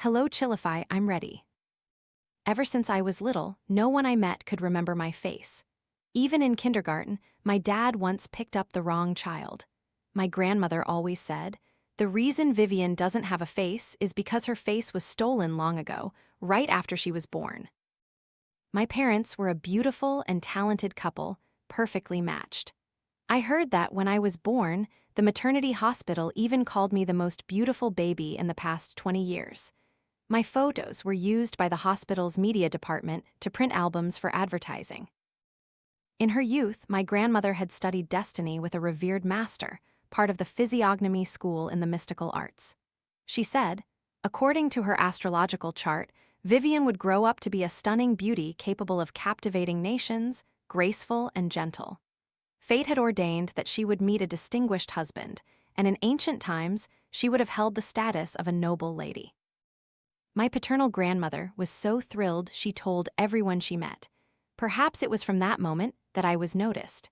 Hello, Chillify, I'm ready. Ever since I was little, no one I met could remember my face. Even in kindergarten, my dad once picked up the wrong child. My grandmother always said, "The reason Vivian doesn't have a face is because her face was stolen long ago, right after she was born." My parents were a beautiful and talented couple, perfectly matched. I heard that when I was born, the maternity hospital even called me the most beautiful baby in the past 20 years. My photos were used by the hospital's media department to print albums for advertising. In her youth, my grandmother had studied destiny with a revered master, part of the physiognomy school in the mystical arts. She said, according to her astrological chart, Vivian would grow up to be a stunning beauty capable of captivating nations, graceful and gentle. Fate had ordained that she would meet a distinguished husband, and in ancient times, she would have held the status of a noble lady. My paternal grandmother was so thrilled she told everyone she met. Perhaps it was from that moment that I was noticed.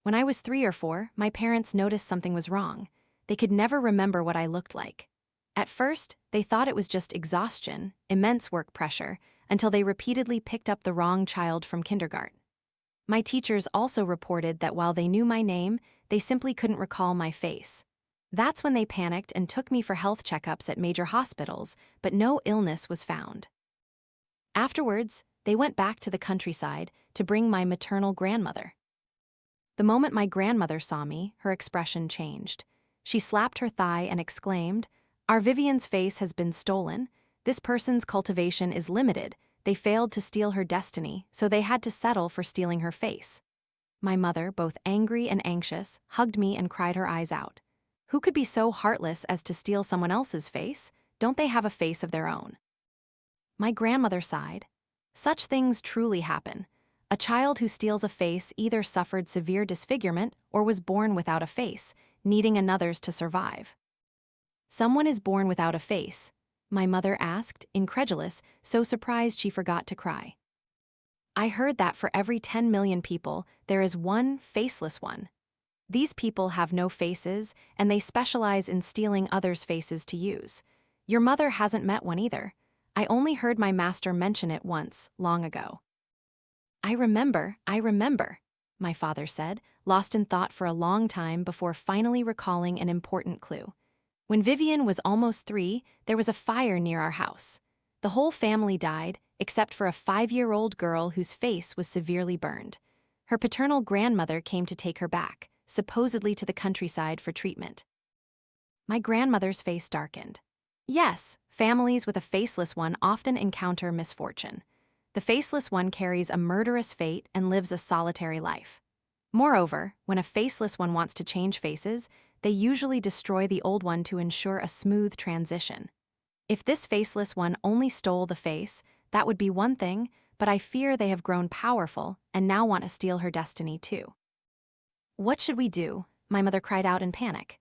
When I was 3 or 4, my parents noticed something was wrong. They could never remember what I looked like. At first, they thought it was just exhaustion, immense work pressure, until they repeatedly picked up the wrong child from kindergarten. My teachers also reported that while they knew my name, they simply couldn't recall my face. That's when they panicked and took me for health checkups at major hospitals, but no illness was found. Afterwards, they went back to the countryside to bring my maternal grandmother. The moment my grandmother saw me, her expression changed. She slapped her thigh and exclaimed, "Our Vivian's face has been stolen. This person's cultivation is limited. They failed to steal her destiny, so they had to settle for stealing her face." My mother, both angry and anxious, hugged me and cried her eyes out. Who could be so heartless as to steal someone else's face? Don't they have a face of their own? My grandmother sighed. Such things truly happen. A child who steals a face either suffered severe disfigurement or was born without a face, needing another's to survive. Someone is born without a face? My mother asked, incredulous, so surprised she forgot to cry. I heard that for every 10 million people, there is one faceless one. These people have no faces, and they specialize in stealing others' faces to use. Your mother hasn't met one either. I only heard my master mention it once, long ago. I remember, my father said, lost in thought for a long time before finally recalling an important clue. When Vivian was almost 3, there was a fire near our house. The whole family died, except for a 5-year-old girl whose face was severely burned. Her paternal grandmother came to take her back, supposedly to the countryside for treatment. My grandmother's face darkened. Yes, families with a faceless one often encounter misfortune. The faceless one carries a murderous fate and lives a solitary life. Moreover, when a faceless one wants to change faces, they usually destroy the old one to ensure a smooth transition. If this faceless one only stole the face, that would be one thing, but I fear they have grown powerful and now want to steal her destiny too. What should we do? My mother cried out in panic.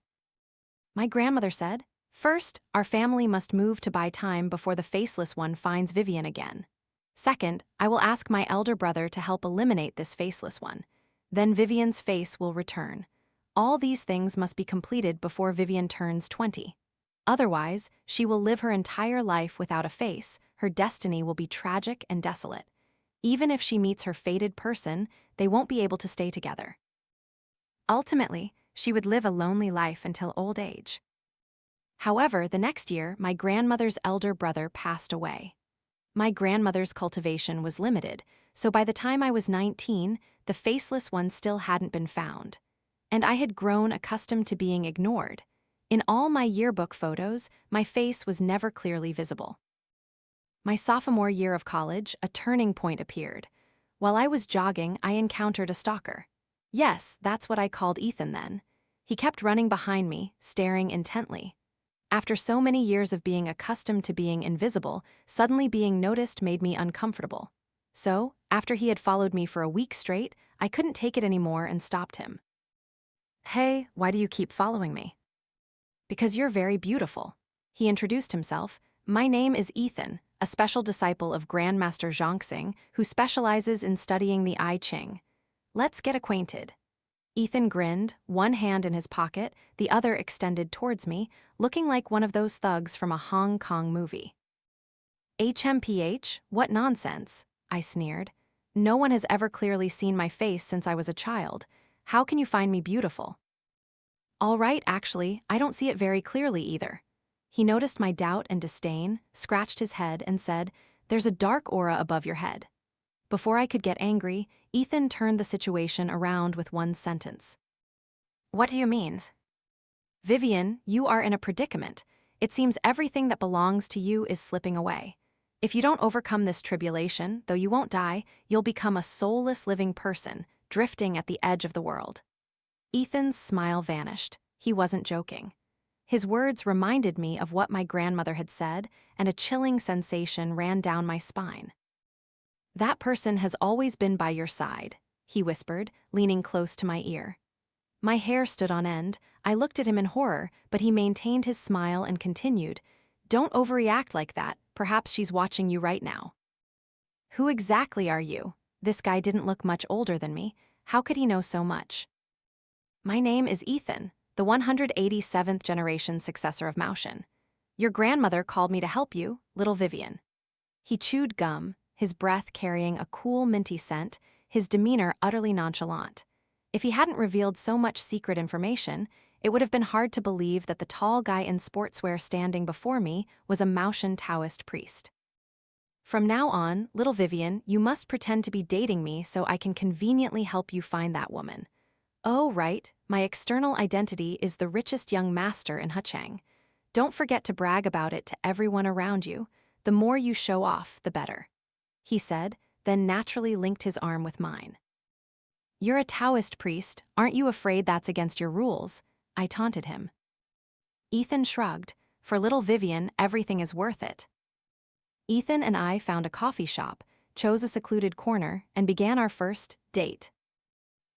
My grandmother said, "First, our family must move to buy time before the faceless one finds Vivian again. Second, I will ask my elder brother to help eliminate this faceless one. Then Vivian's face will return. All these things must be completed before Vivian turns 20. Otherwise, she will live her entire life without a face. Her destiny will be tragic and desolate. Even if she meets her fated person, they won't be able to stay together. Ultimately, she would live a lonely life until old age." However, the next year, my grandmother's elder brother passed away. My grandmother's cultivation was limited, so by the time I was 19, the faceless one still hadn't been found. And I had grown accustomed to being ignored. In all my yearbook photos, my face was never clearly visible. My sophomore year of college, a turning point appeared. While I was jogging, I encountered a stalker. Yes, that's what I called Ethan then. He kept running behind me, staring intently. After so many years of being accustomed to being invisible, suddenly being noticed made me uncomfortable. So, after he had followed me for a week straight, I couldn't take it anymore and stopped him. "Hey, why do you keep following me?" "Because you're very beautiful." He introduced himself. "My name is Ethan, a special disciple of Grandmaster Zhongxing, who specializes in studying the I Ching. Let's get acquainted." Ethan grinned, one hand in his pocket, the other extended towards me, looking like one of those thugs from a Hong Kong movie. HMPH? What nonsense, I sneered. No one has ever clearly seen my face since I was a child. How can you find me beautiful? All right, actually, I don't see it very clearly either. He noticed my doubt and disdain, scratched his head, and said, "There's a dark aura above your head." Before I could get angry, Ethan turned the situation around with one sentence. "What do you mean?" "Vivian, you are in a predicament. It seems everything that belongs to you is slipping away. If you don't overcome this tribulation, though you won't die, you'll become a soulless living person, drifting at the edge of the world." Ethan's smile vanished. He wasn't joking. His words reminded me of what my grandmother had said, and a chilling sensation ran down my spine. "That person has always been by your side," he whispered, leaning close to my ear. My hair stood on end. I looked at him in horror, but he maintained his smile and continued, "Don't overreact like that. Perhaps she's watching you right now." "Who exactly are you?" This guy didn't look much older than me. How could he know so much? "My name is Ethan, the 187th generation successor of Maushan. Your grandmother called me to help you, little Vivian." He chewed gum, his breath carrying a cool, minty scent, his demeanor utterly nonchalant. If he hadn't revealed so much secret information, it would have been hard to believe that the tall guy in sportswear standing before me was a Maushan Taoist priest. "From now on, little Vivian, you must pretend to be dating me so I can conveniently help you find that woman. Oh, right, my external identity is the richest young master in Huchang. Don't forget to brag about it to everyone around you. The more you show off, the better," he said, then naturally linked his arm with mine. "You're a Taoist priest, aren't you afraid that's against your rules?" I taunted him. Ethan shrugged. "For little Vivian, everything is worth it." Ethan and I found a coffee shop, chose a secluded corner, and began our first date.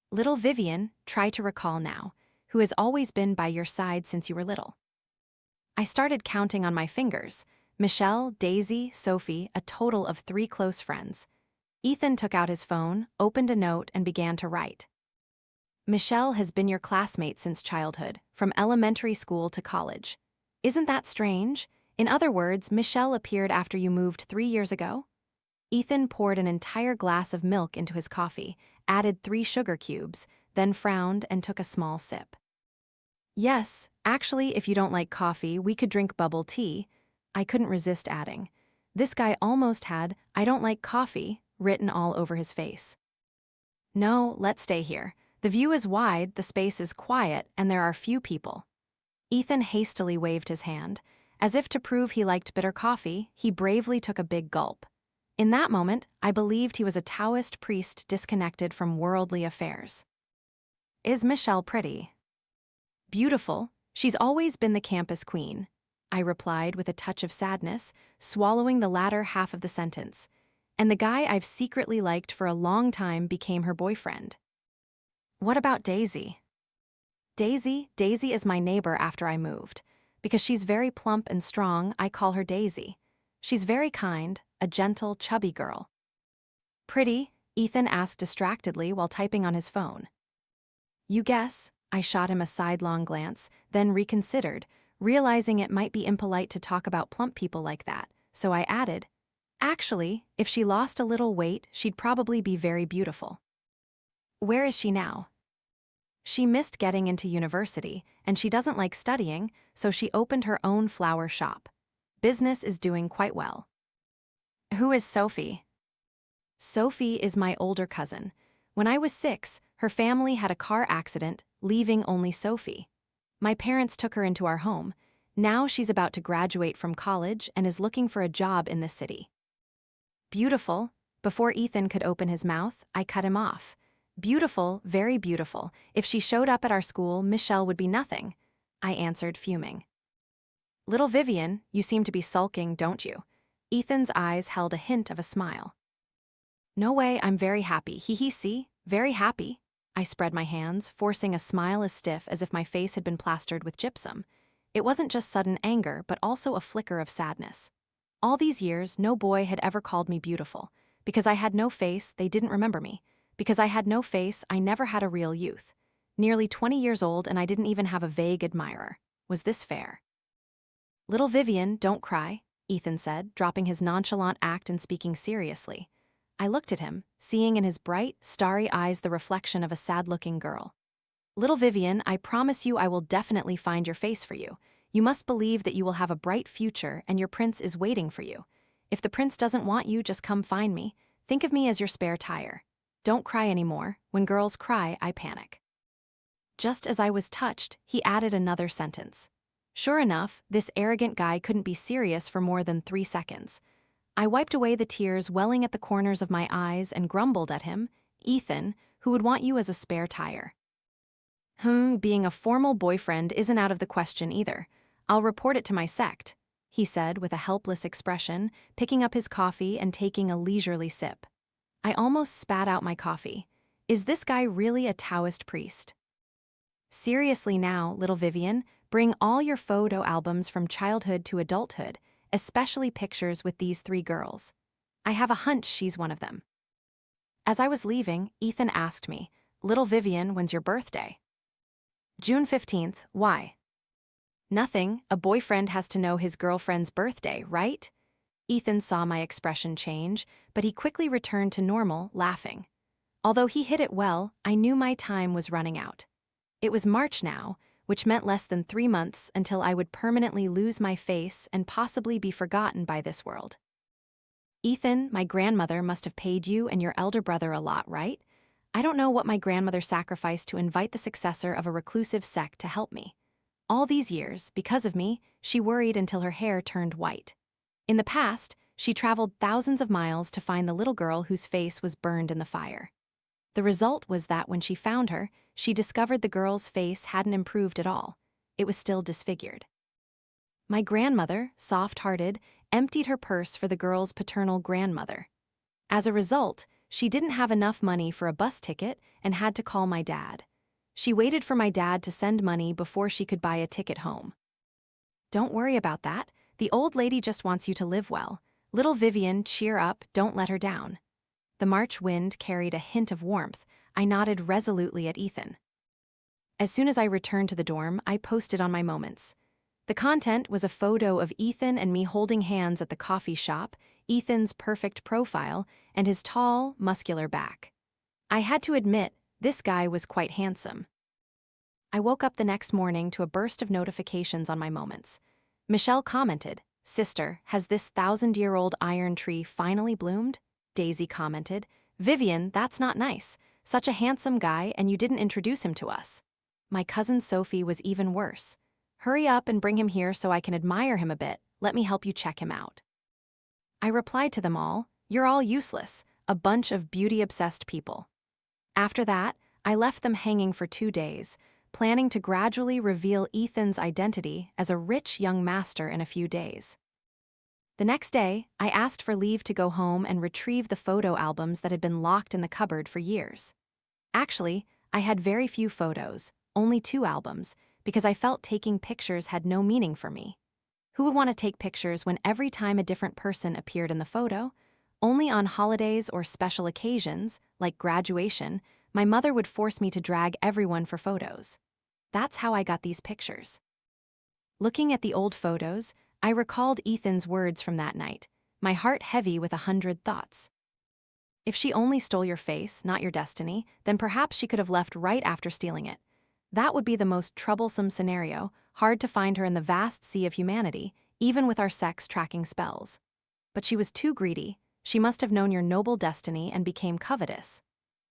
"Little Vivian, try to recall now, who has always been by your side since you were little." I started counting on my fingers. Michelle, Daisy, Sophie, a total of 3 close friends. Ethan took out his phone, opened a note, and began to write. "Michelle has been your classmate since childhood, from elementary school to college. Isn't that strange? In other words, Michelle appeared after you moved 3 years ago?" Ethan poured an entire glass of milk into his coffee, added 3 sugar cubes, then frowned and took a small sip. "Yes, actually, if you don't like coffee, we could drink bubble tea." I couldn't resist adding. This guy almost had "I don't like coffee" written all over his face. "No, let's stay here. The view is wide, the space is quiet, and there are few people." Ethan hastily waved his hand. As if to prove he liked bitter coffee, he bravely took a big gulp. In that moment, I believed he was a Taoist priest disconnected from worldly affairs. "Is Michelle pretty?" "Beautiful. She's always been the campus queen," I replied with a touch of sadness, swallowing the latter half of the sentence. "And the guy I've secretly liked for a long time became her boyfriend." "What about Daisy?" Daisy is my neighbor after I moved. Because she's very plump and strong, I call her Daisy. She's very kind, a gentle, chubby girl." "Pretty?" Ethan asked distractedly while typing on his phone. "You guess." I shot him a sidelong glance, then reconsidered, realizing it might be impolite to talk about plump people like that, so I added, "Actually, if she lost a little weight, she'd probably be very beautiful." "Where is she now?" "She missed getting into university, and she doesn't like studying, so she opened her own flower shop. Business is doing quite well." "Who is Sophie?" "Sophie is my older cousin. When I was 6, her family had a car accident, leaving only Sophie. My parents took her into our home. Now she's about to graduate from college and is looking for a job in the city." "Beautiful." Before Ethan could open his mouth, I cut him off. "Beautiful, very beautiful. If she showed up at our school, Michelle would be nothing," I answered, fuming. "Little Vivian, you seem to be sulking, don't you?" Ethan's eyes held a hint of a smile. "No way, I'm very happy. See? Very happy." I spread my hands, forcing a smile as stiff as if my face had been plastered with gypsum. It wasn't just sudden anger, but also a flicker of sadness. All these years, no boy had ever called me beautiful. Because I had no face, they didn't remember me. Because I had no face, I never had a real youth. Nearly 20 years old, and I didn't even have a vague admirer. Was this fair? Little Vivian, don't cry, Ethan said, dropping his nonchalant act and speaking seriously. I looked at him, seeing in his bright, starry eyes the reflection of a sad-looking girl. Little Vivian, I promise you I will definitely find your face for you. You must believe that you will have a bright future and your prince is waiting for you. If the prince doesn't want you, just come find me. Think of me as your spare tire. Don't cry anymore. When girls cry, I panic. Just as I was touched, he added another sentence. Sure enough, this arrogant guy couldn't be serious for more than 3 seconds. I wiped away the tears welling at the corners of my eyes and grumbled at him, Ethan, who would want you as a spare tire. Being a formal boyfriend isn't out of the question either. I'll report it to my sect, he said with a helpless expression, picking up his coffee and taking a leisurely sip. I almost spat out my coffee. Is this guy really a Taoist priest? Seriously now, little Vivian, bring all your photo albums from childhood to adulthood, especially pictures with these 3 girls. I have a hunch she's one of them. As I was leaving, Ethan asked me, Little Vivian, when's your birthday? June 15th, why? Nothing, a boyfriend has to know his girlfriend's birthday, right? Ethan saw my expression change, but he quickly returned to normal, laughing. Although he hit it well, I knew my time was running out. It was March now, which meant less than 3 months until I would permanently lose my face and possibly be forgotten by this world. Ethan, my grandmother must have paid you and your elder brother a lot, right? I don't know what my grandmother sacrificed to invite the successor of a reclusive sect to help me. All these years, because of me, she worried until her hair turned white. In the past, she traveled thousands of miles to find the little girl whose face was burned in the fire. The result was that when she found her, she discovered the girl's face hadn't improved at all. It was still disfigured. My grandmother, soft-hearted, emptied her purse for the girl's paternal grandmother. As a result, she didn't have enough money for a bus ticket and had to call my dad. She waited for my dad to send money before she could buy a ticket home. Don't worry about that. The old lady just wants you to live well. Little Vivian, cheer up, don't let her down. The March wind carried a hint of warmth. I nodded resolutely at Ethan. As soon as I returned to the dorm, I posted on my moments. The content was a photo of Ethan and me holding hands at the coffee shop, Ethan's perfect profile, and his tall, muscular back. I had to admit, this guy was quite handsome. I woke up the next morning to a burst of notifications on my moments. Michelle commented, "Sister, has this 1,000-year-old iron tree finally bloomed?" Daisy commented, "Vivian, that's not nice. Such a handsome guy and you didn't introduce him to us." My cousin Sophie was even worse. "Hurry up and bring him here so I can admire him a bit. Let me help you check him out." I replied to them all, "You're all useless, a bunch of beauty-obsessed people." After that, I left them hanging for 2 days, planning to gradually reveal Ethan's identity as a rich young master in a few days. The next day, I asked for leave to go home and retrieve the photo albums that had been locked in the cupboard for years. Actually, I had very few photos, only 2 albums, because I felt taking pictures had no meaning for me. Who would want to take pictures when every time a different person appeared in the photo? Only on holidays or special occasions, like graduation, my mother would force me to drag everyone for photos. That's how I got these pictures. Looking at the old photos, I recalled Ethan's words from that night, my heart heavy with 100 thoughts. If she only stole your face, not your destiny, then perhaps she could have left right after stealing it. That would be the most troublesome scenario, hard to find her in the vast sea of humanity, even with our sex tracking spells. But she was too greedy. She must have known your noble destiny and became covetous.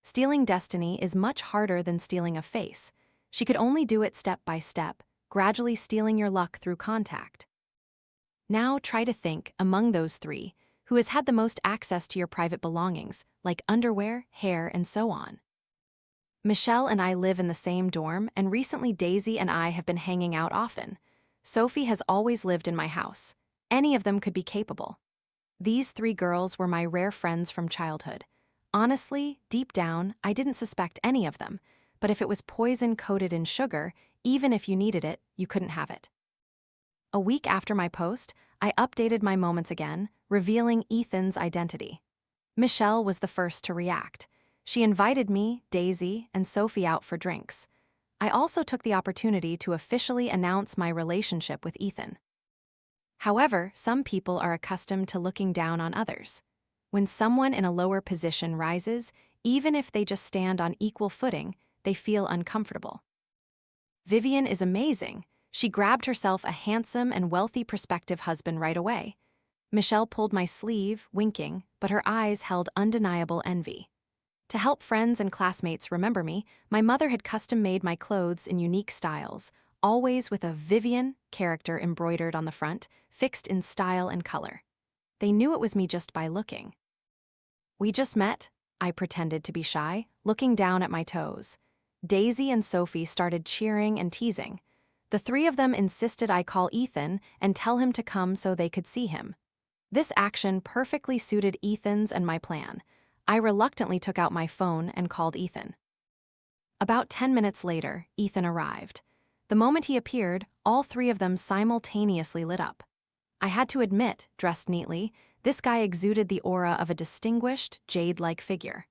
Stealing destiny is much harder than stealing a face. She could only do it step by step, gradually stealing your luck through contact. Now try to think, among those 3, who has had the most access to your private belongings, like underwear, hair, and so on. Michelle and I live in the same dorm, and recently Daisy and I have been hanging out often. Sophie has always lived in my house. Any of them could be capable. These 3 girls were my rare friends from childhood. Honestly, deep down, I didn't suspect any of them, but if it was poison coated in sugar, even if you needed it, you couldn't have it. A week after my post, I updated my moments again, revealing Ethan's identity. Michelle was the first to react. She invited me, Daisy, and Sophie out for drinks. I also took the opportunity to officially announce my relationship with Ethan. However, some people are accustomed to looking down on others. When someone in a lower position rises, even if they just stand on equal footing, they feel uncomfortable. Vivian is amazing. She grabbed herself a handsome and wealthy prospective husband right away. Michelle pulled my sleeve, winking, but her eyes held undeniable envy. To help friends and classmates remember me, my mother had custom-made my clothes in unique styles, always with a Vivian character embroidered on the front, fixed in style and color. They knew it was me just by looking. "We just met," I pretended to be shy, looking down at my toes. Daisy and Sophie started cheering and teasing. The three of them insisted I call Ethan and tell him to come so they could see him. This action perfectly suited Ethan's and my plan. I reluctantly took out my phone and called Ethan. About 10 minutes later, Ethan arrived. The moment he appeared, all three of them simultaneously lit up. I had to admit, dressed neatly, this guy exuded the aura of a distinguished, jade-like figure.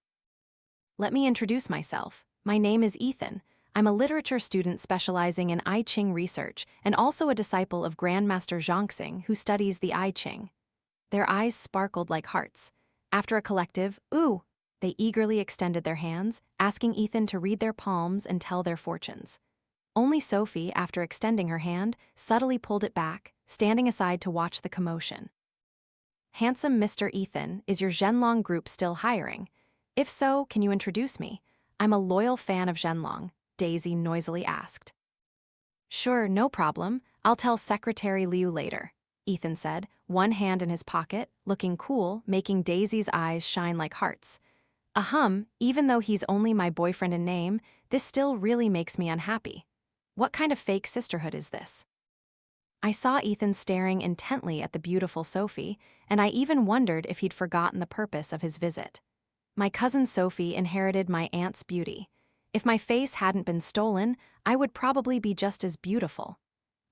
"Let me introduce myself. My name is Ethan. I'm a literature student specializing in I Ching research and also a disciple of Grandmaster Zhongxing who studies the I Ching." Their eyes sparkled like hearts. After a collective, "Ooh," they eagerly extended their hands, asking Ethan to read their palms and tell their fortunes. Only Sophie, after extending her hand, subtly pulled it back, standing aside to watch the commotion. "Handsome Mr. Ethan, is your Zhenlong group still hiring? If so, can you introduce me? I'm a loyal fan of Zhenlong," Daisy noisily asked. "Sure, no problem. I'll tell Secretary Liu later," Ethan said, one hand in his pocket, looking cool, making Daisy's eyes shine like hearts. Even though he's only my boyfriend in name, this still really makes me unhappy. What kind of fake sisterhood is this?" I saw Ethan staring intently at the beautiful Sophie, and I even wondered if he'd forgotten the purpose of his visit. My cousin Sophie inherited my aunt's beauty. If my face hadn't been stolen, I would probably be just as beautiful.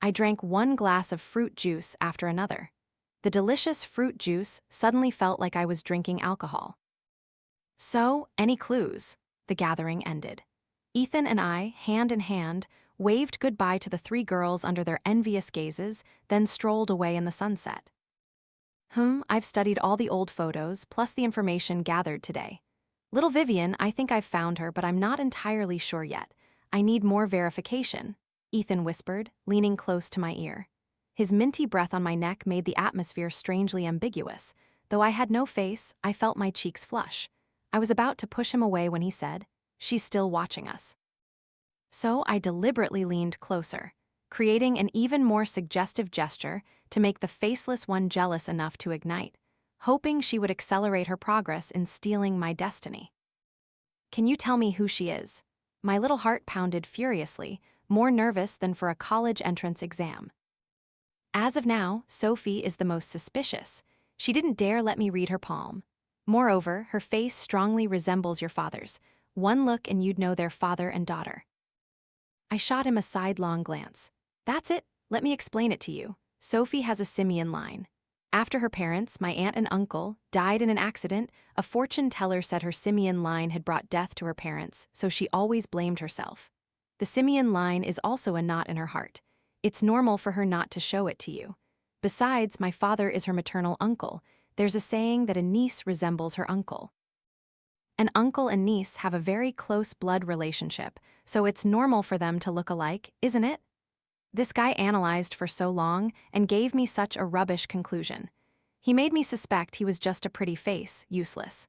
I drank one glass of fruit juice after another. The delicious fruit juice suddenly felt like I was drinking alcohol. "So, any clues?" The gathering ended. Ethan and I, hand in hand, waved goodbye to the three girls under their envious gazes, then strolled away in the sunset. I've studied all the old photos, plus the information gathered today. Little Vivian, I think I've found her, but I'm not entirely sure yet. I need more verification," Ethan whispered, leaning close to my ear. His minty breath on my neck made the atmosphere strangely ambiguous. Though I had no face, I felt my cheeks flush. I was about to push him away when he said, "She's still watching us." So I deliberately leaned closer, creating an even more suggestive gesture to make the Faceless One jealous enough to ignite, hoping she would accelerate her progress in stealing my destiny. "Can you tell me who she is?" My little heart pounded furiously, more nervous than for a college entrance exam. As of now, Sophie is the most suspicious. She didn't dare let me read her palm. Moreover, her face strongly resembles your father's. One look and you'd know they're father and daughter. I shot him a sidelong glance. "That's it, let me explain it to you. Sophie has a simian line. After her parents, my aunt and uncle, died in an accident, a fortune teller said her simian line had brought death to her parents, so she always blamed herself. The simian line is also a knot in her heart. It's normal for her not to show it to you. Besides, my father is her maternal uncle. There's a saying that a niece resembles her uncle. An uncle and niece have a very close blood relationship, so it's normal for them to look alike, isn't it?" This guy analyzed for so long and gave me such a rubbish conclusion. He made me suspect he was just a pretty face, useless.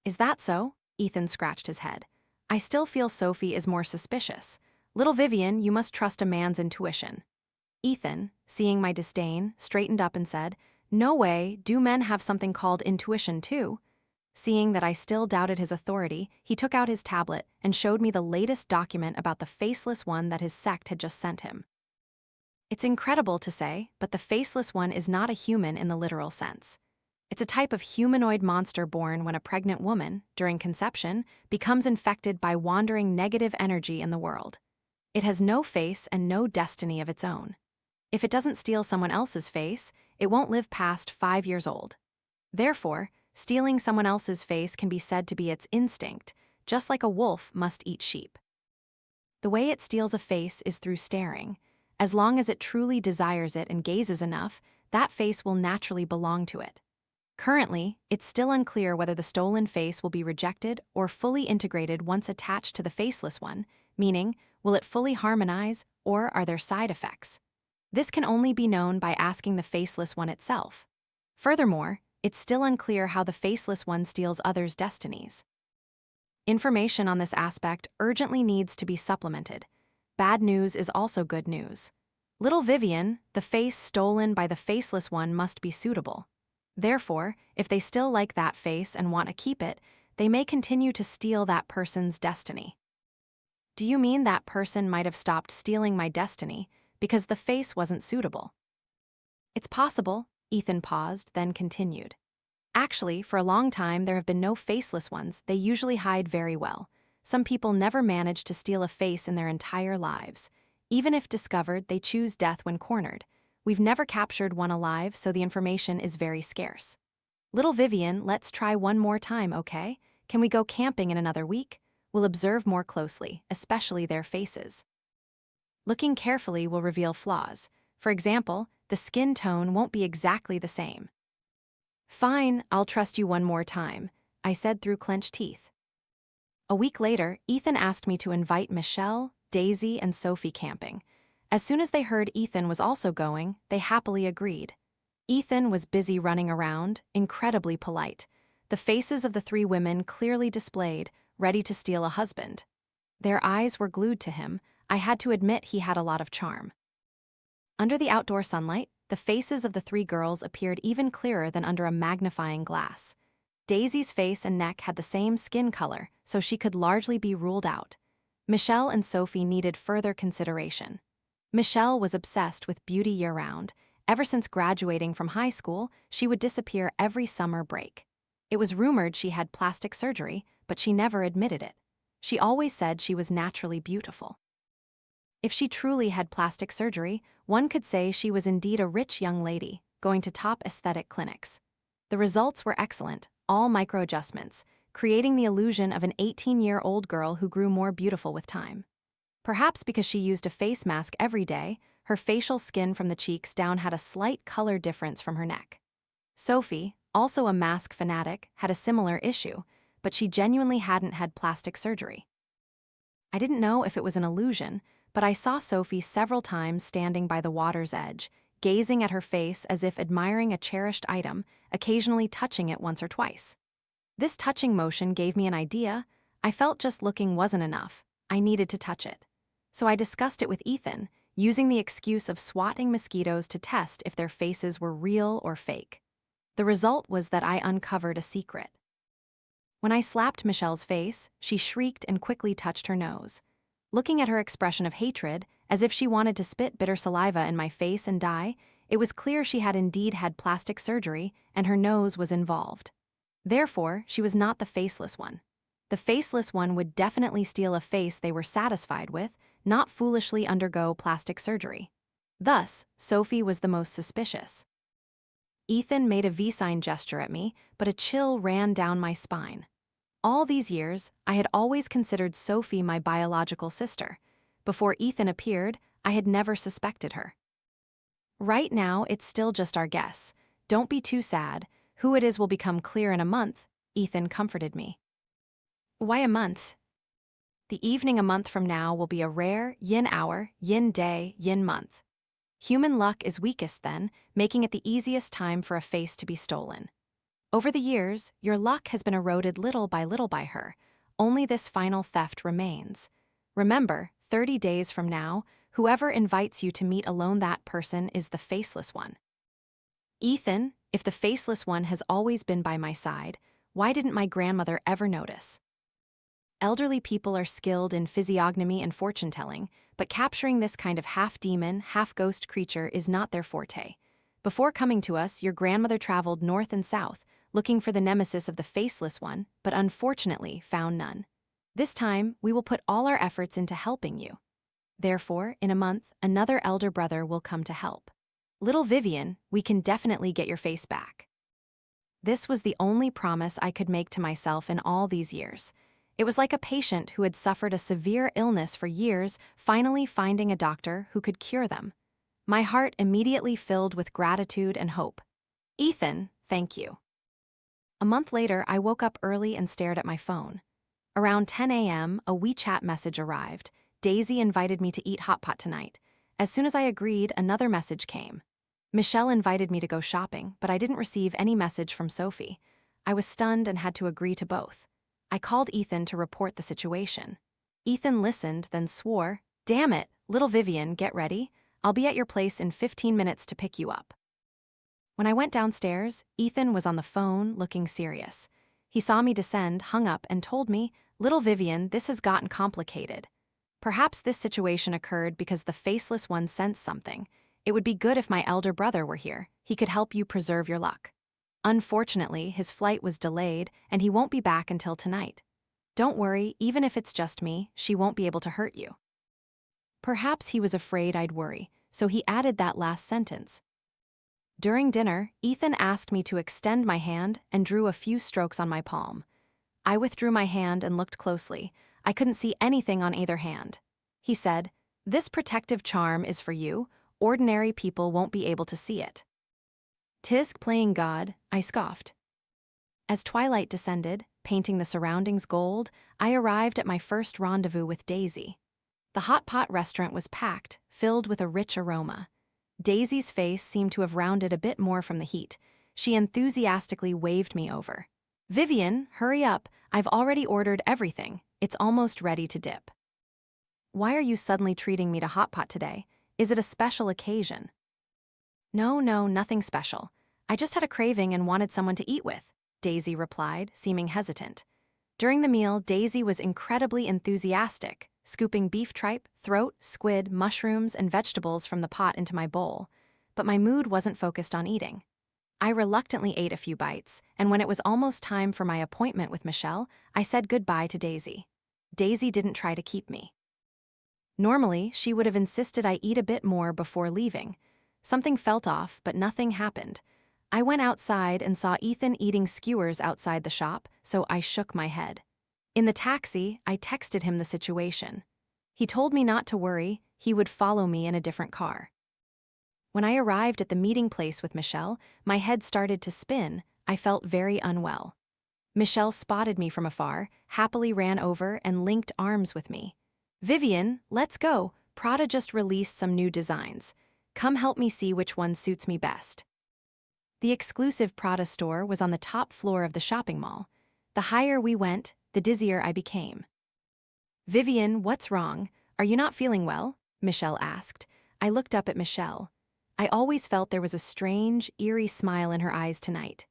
"Is that so?" Ethan scratched his head. "I still feel Sophie is more suspicious. Little Vivian, you must trust a man's intuition." Ethan, seeing my disdain, straightened up and said, "No way, do men have something called intuition too?" Seeing that I still doubted his authority, he took out his tablet and showed me the latest document about the Faceless One that his sect had just sent him. It's incredible to say, but the Faceless One is not a human in the literal sense. It's a type of humanoid monster born when a pregnant woman, during conception, becomes infected by wandering negative energy in the world. It has no face and no destiny of its own. If it doesn't steal someone else's face, it won't live past 5 years old. Therefore, stealing someone else's face can be said to be its instinct, just like a wolf must eat sheep. The way it steals a face is through staring. As long as it truly desires it and gazes enough, that face will naturally belong to it. Currently, it's still unclear whether the stolen face will be rejected or fully integrated once attached to the Faceless One, meaning, will it fully harmonize, or are there side effects? This can only be known by asking the Faceless One itself. Furthermore, it's still unclear how the Faceless One steals others' destinies. Information on this aspect urgently needs to be supplemented. Bad news is also good news. Little Vivian, the face stolen by the Faceless One, must be suitable. Therefore, if they still like that face and want to keep it, they may continue to steal that person's destiny. Do you mean that person might have stopped stealing my destiny because the face wasn't suitable? It's possible, Ethan paused, then continued. Actually, for a long time there have been no faceless ones. They usually hide very well. Some people never manage to steal a face in their entire lives. Even if discovered, they choose death when cornered. We've never captured one alive, so the information is very scarce. Little Vivian, let's try one more time, okay? Can we go camping in another week? We'll observe more closely, especially their faces. Looking carefully will reveal flaws. For example, the skin tone won't be exactly the same. Fine, I'll trust you one more time, I said through clenched teeth. A week later, Ethan asked me to invite Michelle, Daisy, and Sophie camping. As soon as they heard Ethan was also going, they happily agreed. Ethan was busy running around, incredibly polite. The faces of the three women clearly displayed, ready to steal a husband. Their eyes were glued to him. I had to admit he had a lot of charm. Under the outdoor sunlight, the faces of the three girls appeared even clearer than under a magnifying glass. Daisy's face and neck had the same skin color, so she could largely be ruled out. Michelle and Sophie needed further consideration. Michelle was obsessed with beauty year-round. Ever since graduating from high school, she would disappear every summer break. It was rumored she had plastic surgery, but she never admitted it. She always said she was naturally beautiful. If she truly had plastic surgery, one could say she was indeed a rich young lady, going to top aesthetic clinics. The results were excellent, all micro-adjustments, creating the illusion of an 18-year-old girl who grew more beautiful with time. Perhaps because she used a face mask every day, her facial skin from the cheeks down had a slight color difference from her neck. Sophie, also a mask fanatic, had a similar issue, but she genuinely hadn't had plastic surgery. I didn't know if it was an illusion, but I saw Sophie several times standing by the water's edge, gazing at her face as if admiring a cherished item, occasionally touching it once or twice. This touching motion gave me an idea. I felt just looking wasn't enough. I needed to touch it. So I discussed it with Ethan, using the excuse of swatting mosquitoes to test if their faces were real or fake. The result was that I uncovered a secret. When I slapped Michelle's face, she shrieked and quickly touched her nose. Looking at her expression of hatred, as if she wanted to spit bitter saliva in my face and die, it was clear she had indeed had plastic surgery and her nose was involved. Therefore, she was not the faceless one. The faceless one would definitely steal a face they were satisfied with, not foolishly undergo plastic surgery. Thus, Sophie was the most suspicious. Ethan made a V-sign gesture at me, but a chill ran down my spine. All these years, I had always considered Sophie my biological sister. Before Ethan appeared, I had never suspected her. Right now, it's still just our guess. Don't be too sad. Who it is will become clear in a month, Ethan comforted me. Why a month? The evening a month from now will be a rare yin hour, yin day, yin month. Human luck is weakest then, making it the easiest time for a face to be stolen. Over the years, your luck has been eroded little by her. Only this final theft remains. Remember, 30 days from now, whoever invites you to meet alone, that person is the faceless one. Ethan, if the faceless one has always been by my side, why didn't my grandmother ever notice? Elderly people are skilled in physiognomy and fortune-telling, but capturing this kind of half-demon, half-ghost creature is not their forte. Before coming to us, your grandmother traveled north and south, looking for the nemesis of the faceless one, but unfortunately found none. This time, we will put all our efforts into helping you. Therefore, in a month, another elder brother will come to help. Little Vivian, we can definitely get your face back. This was the only promise I could make to myself in all these years. It was like a patient who had suffered a severe illness for years finally finding a doctor who could cure them. My heart immediately filled with gratitude and hope. Ethan, thank you. A month later, I woke up early and stared at my phone. Around 10 a.m., a WeChat message arrived. Daisy invited me to eat hot pot tonight. As soon as I agreed, another message came. Michelle invited me to go shopping, but I didn't receive any message from Sophie. I was stunned and had to agree to both. I called Ethan to report the situation. Ethan listened, then swore, "Damn it, little Vivian, get ready. I'll be at your place in 15 minutes to pick you up." When I went downstairs, Ethan was on the phone, looking serious. He saw me descend, hung up, and told me, "Little Vivian, this has gotten complicated. Perhaps this situation occurred because the Faceless One sensed something. It would be good if my elder brother were here. He could help you preserve your luck. Unfortunately, his flight was delayed, and he won't be back until tonight. Don't worry, even if it's just me, she won't be able to hurt you." Perhaps he was afraid I'd worry, so he added that last sentence. During dinner, Ethan asked me to extend my hand and drew a few strokes on my palm. I withdrew my hand and looked closely. I couldn't see anything on either hand. He said, "This protective charm is for you. Ordinary people won't be able to see it." "Tisk playing God," I scoffed. As twilight descended, painting the surroundings gold, I arrived at my first rendezvous with Daisy. The hot pot restaurant was packed, filled with a rich aroma. Daisy's face seemed to have rounded a bit more from the heat. She enthusiastically waved me over. "Vivian, hurry up. I've already ordered everything. It's almost ready to dip." "Why are you suddenly treating me to hot pot today? Is it a special occasion?" No, nothing special. I just had a craving and wanted someone to eat with," Daisy replied, seeming hesitant. During the meal, Daisy was incredibly enthusiastic, scooping beef tripe, throat, squid, mushrooms, and vegetables from the pot into my bowl. But my mood wasn't focused on eating. I reluctantly ate a few bites, and when it was almost time for my appointment with Michelle, I said goodbye to Daisy. Daisy didn't try to keep me. Normally, she would have insisted I eat a bit more before leaving. Something felt off, but nothing happened. I went outside and saw Ethan eating skewers outside the shop, so I shook my head. In the taxi, I texted him the situation. He told me not to worry, he would follow me in a different car. When I arrived at the meeting place with Michelle, my head started to spin. I felt very unwell. Michelle spotted me from afar, happily ran over and linked arms with me. "Vivian, let's go. Prada just released some new designs. Come help me see which one suits me best." The exclusive Prada store was on the top floor of the shopping mall. The higher we went, the dizzier I became. "Vivian, what's wrong? Are you not feeling well?" Michelle asked. I looked up at Michelle. I always felt there was a strange, eerie smile in her eyes tonight.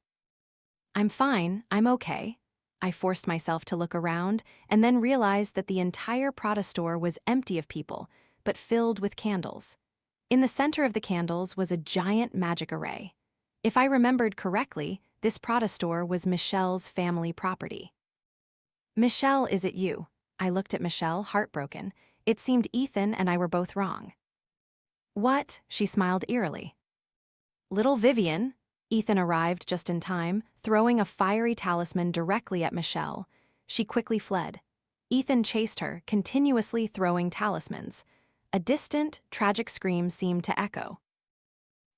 "I'm fine, I'm okay." I forced myself to look around and then realized that the entire Prada store was empty of people, but filled with candles. In the center of the candles was a giant magic array. If I remembered correctly, this Prada store was Michelle's family property. "Michelle, is it you?" I looked at Michelle, heartbroken. It seemed Ethan and I were both wrong. "What?" She smiled eerily. "Little Vivian." Ethan arrived just in time, throwing a fiery talisman directly at Michelle. She quickly fled. Ethan chased her, continuously throwing talismans. A distant, tragic scream seemed to echo.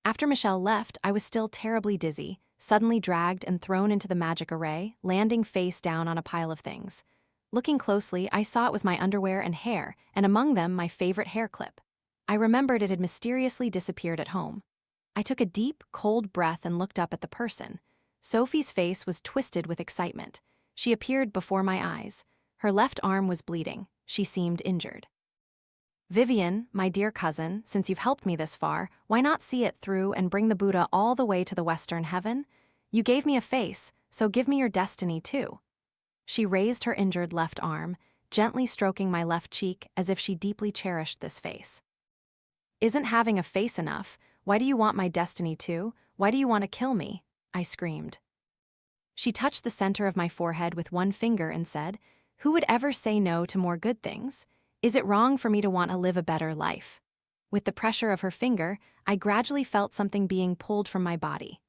After Michelle left, I was still terribly dizzy, suddenly dragged and thrown into the magic array, landing face down on a pile of things. Looking closely, I saw it was my underwear and hair, and among them my favorite hair clip. I remembered it had mysteriously disappeared at home. I took a deep, cold breath and looked up at the person. Sophie's face was twisted with excitement. She appeared before my eyes. Her left arm was bleeding. She seemed injured. "Vivian, my dear cousin, since you've helped me this far, why not see it through and bring the Buddha all the way to the Western heaven? You gave me a face, so give me your destiny too." She raised her injured left arm, gently stroking my left cheek as if she deeply cherished this face. "Isn't having a face enough? Why do you want my destiny too? Why do you want to kill me?" I screamed. She touched the center of my forehead with one finger and said, "Who would ever say no to more good things? Is it wrong for me to want to live a better life?" With the pressure of her finger, I gradually felt something being pulled from my body.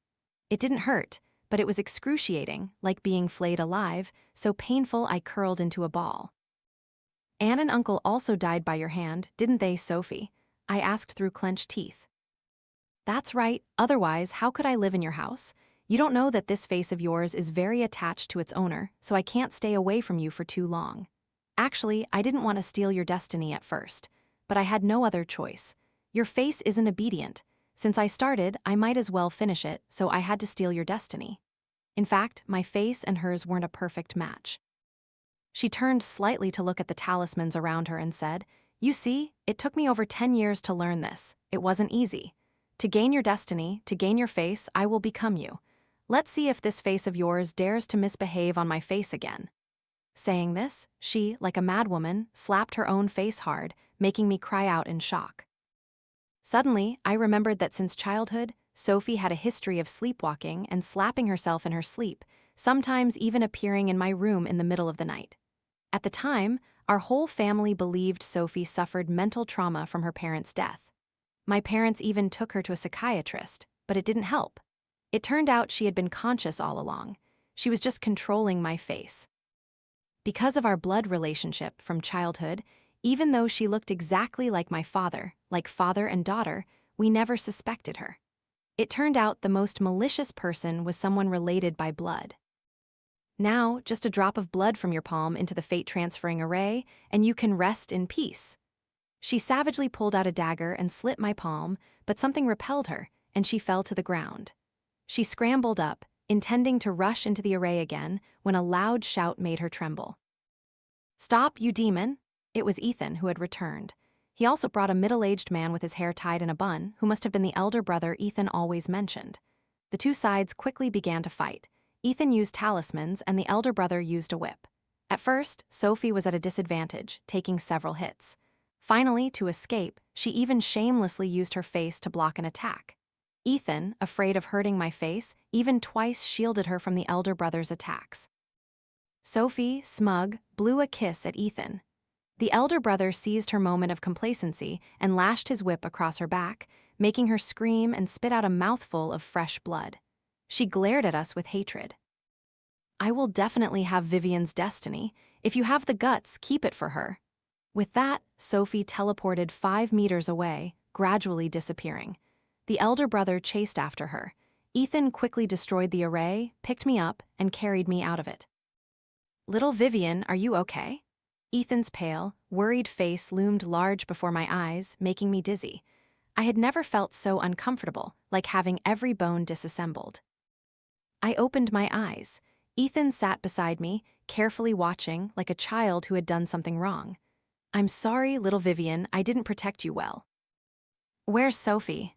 It didn't hurt, but it was excruciating, like being flayed alive, so painful I curled into a ball. Aunt and uncle also died by your hand, didn't they, Sophie? I asked through clenched teeth. That's right, otherwise how could I live in your house? You don't know that this face of yours is very attached to its owner, so I can't stay away from you for too long. Actually, I didn't want to steal your destiny at first, but I had no other choice. Your face isn't obedient. Since I started, I might as well finish it, so I had to steal your destiny. In fact, my face and hers weren't a perfect match. She turned slightly to look at the talismans around her and said, "You see, it took me over 10 years to learn this. It wasn't easy. To gain your destiny, to gain your face, I will become you. Let's see if this face of yours dares to misbehave on my face again." Saying this, she, like a madwoman, slapped her own face hard, making me cry out in shock. Suddenly, I remembered that since childhood, Sophie had a history of sleepwalking and slapping herself in her sleep, sometimes even appearing in my room in the middle of the night. At the time, our whole family believed Sophie suffered mental trauma from her parents' death. My parents even took her to a psychiatrist, but it didn't help. It turned out she had been conscious all along. She was just controlling my face. Because of our blood relationship from childhood, even though she looked exactly like my father, like father and daughter, we never suspected her. It turned out the most malicious person was someone related by blood. Now, just a drop of blood from your palm into the fate-transferring array, and you can rest in peace. She savagely pulled out a dagger and slit my palm, but something repelled her, and she fell to the ground. She scrambled up, intending to rush into the array again, when a loud shout made her tremble. "Stop, you demon!" It was Ethan who had returned. He also brought a middle-aged man with his hair tied in a bun, who must have been the elder brother Ethan always mentioned. The two sides quickly began to fight. Ethan used talismans, and the elder brother used a whip. At first, Sophie was at a disadvantage, taking several hits. Finally, to escape, she even shamelessly used her face to block an attack. Ethan, afraid of hurting my face, even twice shielded her from the elder brother's attacks. Sophie, smug, blew a kiss at Ethan. The elder brother seized her moment of complacency and lashed his whip across her back, making her scream and spit out a mouthful of fresh blood. She glared at us with hatred. "I will definitely have Vivian's destiny. If you have the guts, keep it for her." With that, Sophie teleported 5 meters away, gradually disappearing. The elder brother chased after her. Ethan quickly destroyed the array, picked me up, and carried me out of it. "Little Vivian, are you okay?" Ethan's pale, worried face loomed large before my eyes, making me dizzy. I had never felt so uncomfortable, like having every bone disassembled. I opened my eyes. Ethan sat beside me, carefully watching, like a child who had done something wrong. "I'm sorry, little Vivian, I didn't protect you well." "Where's Sophie?"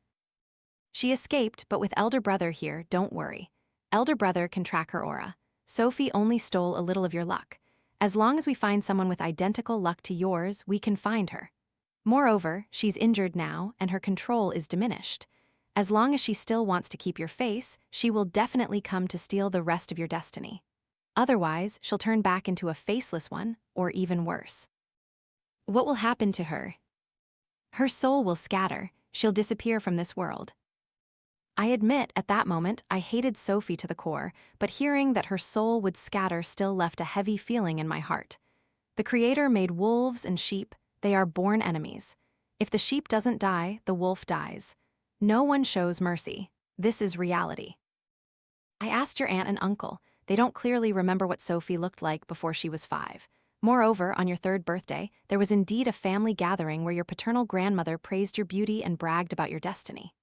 "She escaped, but with elder brother here, don't worry. Elder brother can track her aura. Sophie only stole a little of your luck. As long as we find someone with identical luck to yours, we can find her. Moreover, she's injured now, and her control is diminished. As long as she still wants to keep your face, she will definitely come to steal the rest of your destiny. Otherwise, she'll turn back into a faceless one, or even worse." "What will happen to her?" "Her soul will scatter. She'll disappear from this world." I admit, at that moment, I hated Sophie to the core, but hearing that her soul would scatter still left a heavy feeling in my heart. The Creator made wolves and sheep. They are born enemies. If the sheep doesn't die, the wolf dies. No one shows mercy. This is reality. I asked your aunt and uncle. They don't clearly remember what Sophie looked like before she was 5. Moreover, on your 3rd birthday, there was indeed a family gathering where your paternal grandmother praised your beauty and bragged about your destiny.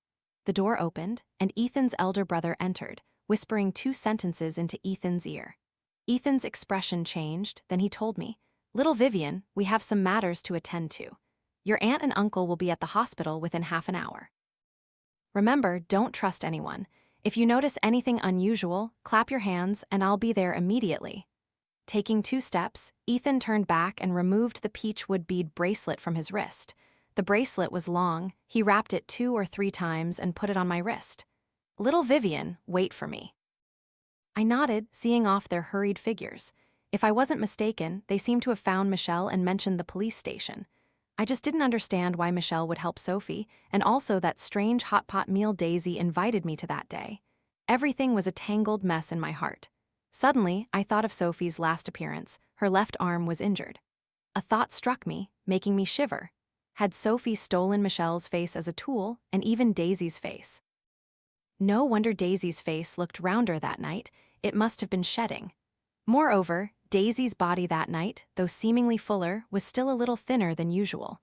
The door opened, and Ethan's elder brother entered, whispering 2 sentences into Ethan's ear. Ethan's expression changed, then he told me, "Little Vivian, we have some matters to attend to. Your aunt and uncle will be at the hospital within half an hour. Remember, don't trust anyone. If you notice anything unusual, clap your hands and I'll be there immediately." Taking 2 steps, Ethan turned back and removed the peach wood bead bracelet from his wrist. The bracelet was long. He wrapped it 2 or 3 times and put it on my wrist. "Little Vivian, wait for me." I nodded, seeing off their hurried figures. If I wasn't mistaken, they seemed to have found Michelle and mentioned the police station. I just didn't understand why Michelle would help Sophie, and also that strange hot pot meal Daisy invited me to that day. Everything was a tangled mess in my heart. Suddenly, I thought of Sophie's last appearance. Her left arm was injured. A thought struck me, making me shiver. Had Sophie stolen Michelle's face as a tool, and even Daisy's face? No wonder Daisy's face looked rounder that night. It must have been shedding. Moreover, Daisy's body that night, though seemingly fuller, was still a little thinner than usual.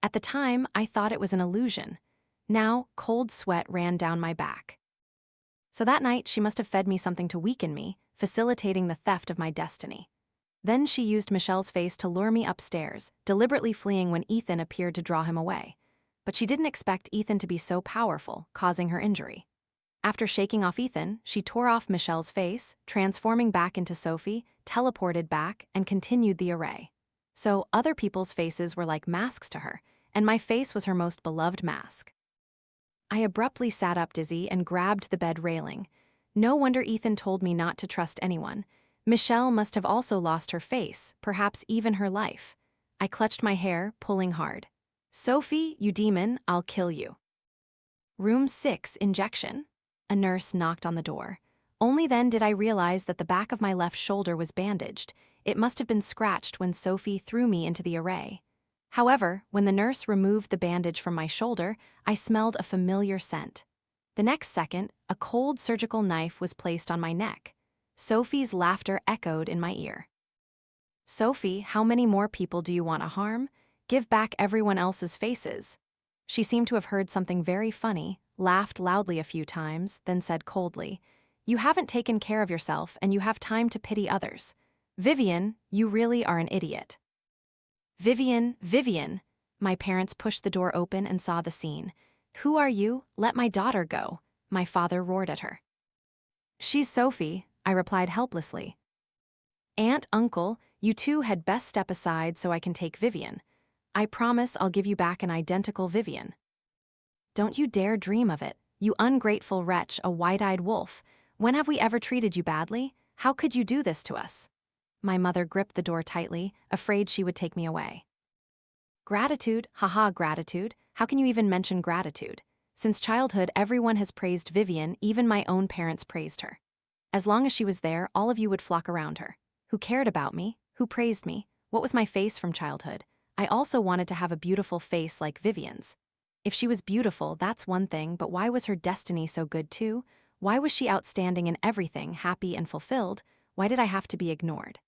At the time, I thought it was an illusion. Now, cold sweat ran down my back. So that night, she must have fed me something to weaken me, facilitating the theft of my destiny. Then she used Michelle's face to lure me upstairs, deliberately fleeing when Ethan appeared to draw him away. But she didn't expect Ethan to be so powerful, causing her injury. After shaking off Ethan, she tore off Michelle's face, transforming back into Sophie, teleported back, and continued the array. So other people's faces were like masks to her, and my face was her most beloved mask. I abruptly sat up dizzy and grabbed the bed railing. No wonder Ethan told me not to trust anyone. Michelle must have also lost her face, perhaps even her life. I clutched my hair, pulling hard. "Sophie, you demon, I'll kill you." Room 6, injection. A nurse knocked on the door. Only then did I realize that the back of my left shoulder was bandaged. It must have been scratched when Sophie threw me into the array. However, when the nurse removed the bandage from my shoulder, I smelled a familiar scent. The next second, a cold surgical knife was placed on my neck. Sophie's laughter echoed in my ear. "Sophie, how many more people do you want to harm? Give back everyone else's faces." She seemed to have heard something very funny, laughed loudly a few times, then said coldly, "You haven't taken care of yourself and you have time to pity others. Vivian, you really are an idiot." "Vivian, Vivian." My parents pushed the door open and saw the scene. "Who are you? Let my daughter go," my father roared at her. "She's Sophie," I replied helplessly. "Aunt, uncle, you two had best step aside so I can take Vivian. I promise I'll give you back an identical Vivian." "Don't you dare dream of it, you ungrateful wretch, a white-eyed wolf. When have we ever treated you badly? How could you do this to us?" My mother gripped the door tightly, afraid she would take me away. "Gratitude, haha, gratitude. How can you even mention gratitude? Since childhood, everyone has praised Vivian, even my own parents praised her. As long as she was there, all of you would flock around her. Who cared about me? Who praised me? What was my face from childhood? I also wanted to have a beautiful face like Vivian's. If she was beautiful, that's one thing, but why was her destiny so good too? Why was she outstanding in everything, happy and fulfilled? Why did I have to be ignored?"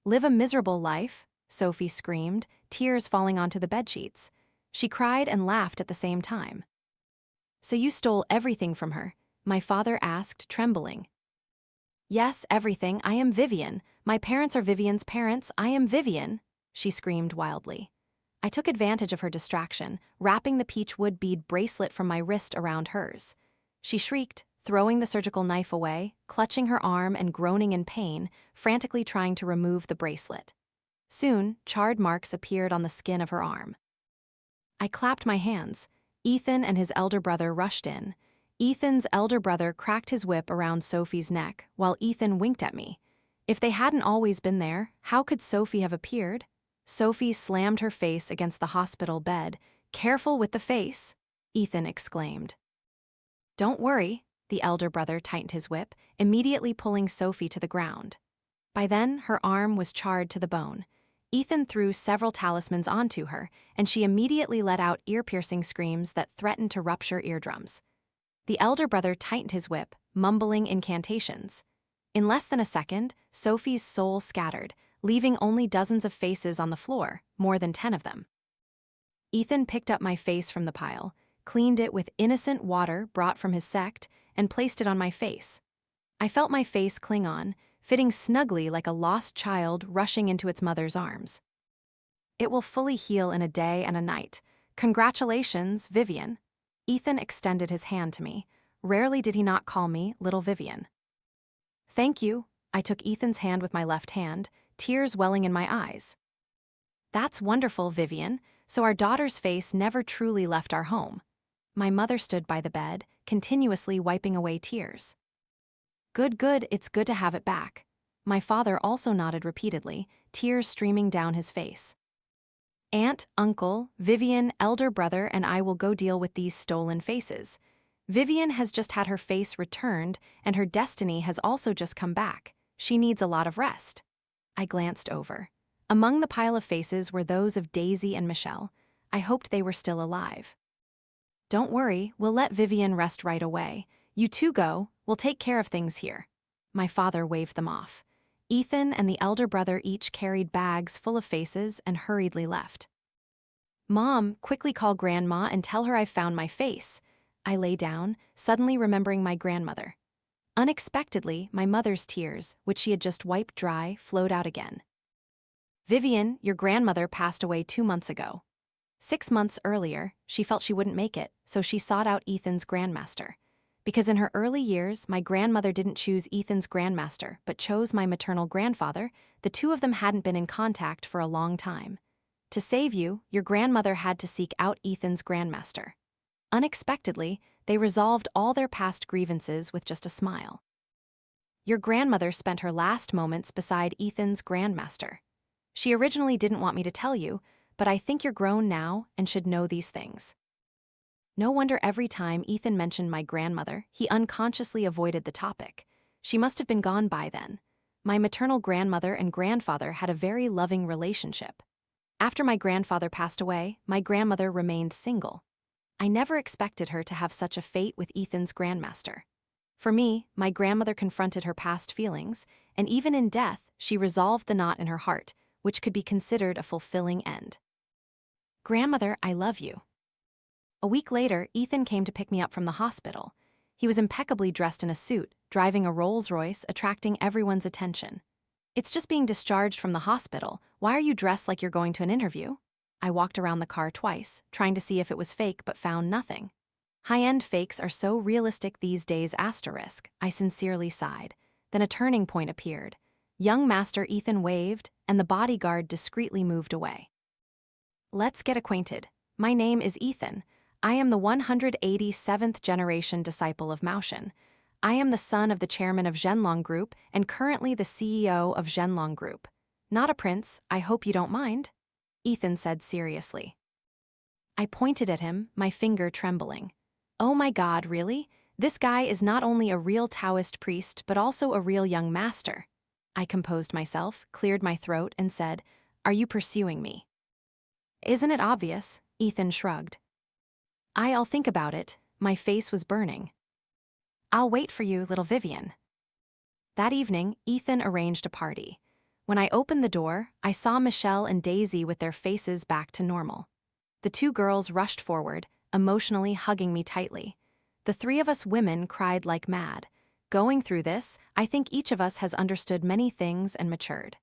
"Live a miserable life," Sophie screamed, tears falling onto the bedsheets. She cried and laughed at the same time. "So you stole everything from her?" my father asked, trembling. "Yes, everything. I am Vivian. My parents are Vivian's parents. I am Vivian," she screamed wildly. I took advantage of her distraction, wrapping the peach wood bead bracelet from my wrist around hers. She shrieked, throwing the surgical knife away, clutching her arm and groaning in pain, frantically trying to remove the bracelet. Soon, charred marks appeared on the skin of her arm. I clapped my hands. Ethan and his elder brother rushed in. Ethan's elder brother cracked his whip around Sophie's neck, while Ethan winked at me. If they hadn't always been there, how could Sophie have appeared? Sophie slammed her face against the hospital bed. "Careful with the face," Ethan exclaimed. "Don't worry," the elder brother tightened his whip, immediately pulling Sophie to the ground. By then, her arm was charred to the bone. Ethan threw several talismans onto her, and she immediately let out ear-piercing screams that threatened to rupture eardrums. The elder brother tightened his whip, mumbling incantations. In less than a second, Sophie's soul scattered, leaving only dozens of faces on the floor, more than 10 of them. Ethan picked up my face from the pile, cleaned it with innocent water brought from his sect, and placed it on my face. I felt my face cling on, fitting snugly like a lost child rushing into its mother's arms. "It will fully heal in a day and a night. Congratulations, Vivian." Ethan extended his hand to me. Rarely did he not call me Little Vivian. "Thank you." I took Ethan's hand with my left hand, tears welling in my eyes. "That's wonderful, Vivian. So our daughter's face never truly left our home." My mother stood by the bed, continuously wiping away tears. Good, it's good to have it back." My father also nodded repeatedly, tears streaming down his face. "Aunt, uncle, Vivian, elder brother, and I will go deal with these stolen faces. Vivian has just had her face returned, and her destiny has also just come back. She needs a lot of rest. I glanced over. Among the pile of faces were those of Daisy and Michelle. I hoped they were still alive. Don't worry, we'll let Vivian rest right away. You two go, we'll take care of things here. My father waved them off. Ethan and the elder brother each carried bags full of faces and hurriedly left. Mom, quickly call Grandma and tell her I've found my face. I lay down, suddenly remembering my grandmother. Unexpectedly, my mother's tears, which she had just wiped dry, flowed out again. Vivian, your grandmother passed away 2 months ago. 6 months earlier, she felt she wouldn't make it, so she sought out Ethan's grandmaster. Because in her early years, my grandmother didn't choose Ethan's grandmaster, but chose my maternal grandfather, the two of them hadn't been in contact for a long time. To save you, your grandmother had to seek out Ethan's grandmaster. Unexpectedly, they resolved all their past grievances with just a smile. Your grandmother spent her last moments beside Ethan's grandmaster. She originally didn't want me to tell you, but I think you're grown now and should know these things. No wonder every time Ethan mentioned my grandmother, he unconsciously avoided the topic. She must have been gone by then. My maternal grandmother and grandfather had a very loving relationship. After my grandfather passed away, my grandmother remained single. I never expected her to have such a fate with Ethan's grandmaster. For me, my grandmother confronted her past feelings, and even in death, she resolved the knot in her heart, which could be considered a fulfilling end. Grandmother, I love you. A week later, Ethan came to pick me up from the hospital. He was impeccably dressed in a suit, driving a Rolls-Royce, attracting everyone's attention. It's just being discharged from the hospital. Why are you dressed like you're going to an interview? I walked around the car twice, trying to see if it was fake, but found nothing. High-end fakes are so realistic these days, asterisk. I sincerely sighed. Then a turning point appeared. Young Master Ethan waved, and the bodyguard discreetly moved away. Let's get acquainted. My name is Ethan. I am the 187th generation disciple of Maoshan. I am the son of the chairman of Zhenlong Group and currently the CEO of Zhenlong Group. Not a prince, I hope you don't mind, Ethan said seriously. I pointed at him, my finger trembling. Oh my God, really? This guy is not only a real Taoist priest, but also a real young master. I composed myself, cleared my throat, and said, Are you pursuing me? Isn't it obvious? Ethan shrugged. I'll think about it. My face was burning. I'll wait for you, little Vivian. That evening, Ethan arranged a party. When I opened the door, I saw Michelle and Daisy with their faces back to normal. The two girls rushed forward, emotionally hugging me tightly. The three of us women cried like mad. Going through this, I think each of us has understood many things and matured.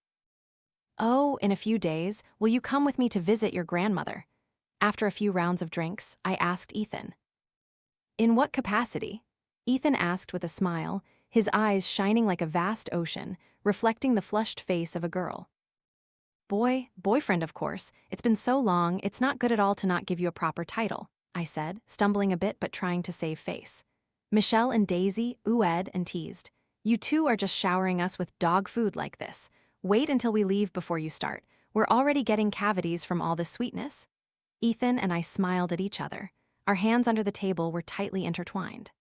Oh, in a few days, will you come with me to visit your grandmother? After a few rounds of drinks, I asked Ethan. In what capacity? Ethan asked with a smile, his eyes shining like a vast ocean, reflecting the flushed face of a girl. Boyfriend, of course. It's been so long, it's not good at all to not give you a proper title, I said, stumbling a bit but trying to save face. Michelle and Daisy oohed and teased. You two are just showering us with dog food like this. Wait until we leave before you start. We're already getting cavities from all this sweetness. Ethan and I smiled at each other. Our hands under the table were tightly intertwined.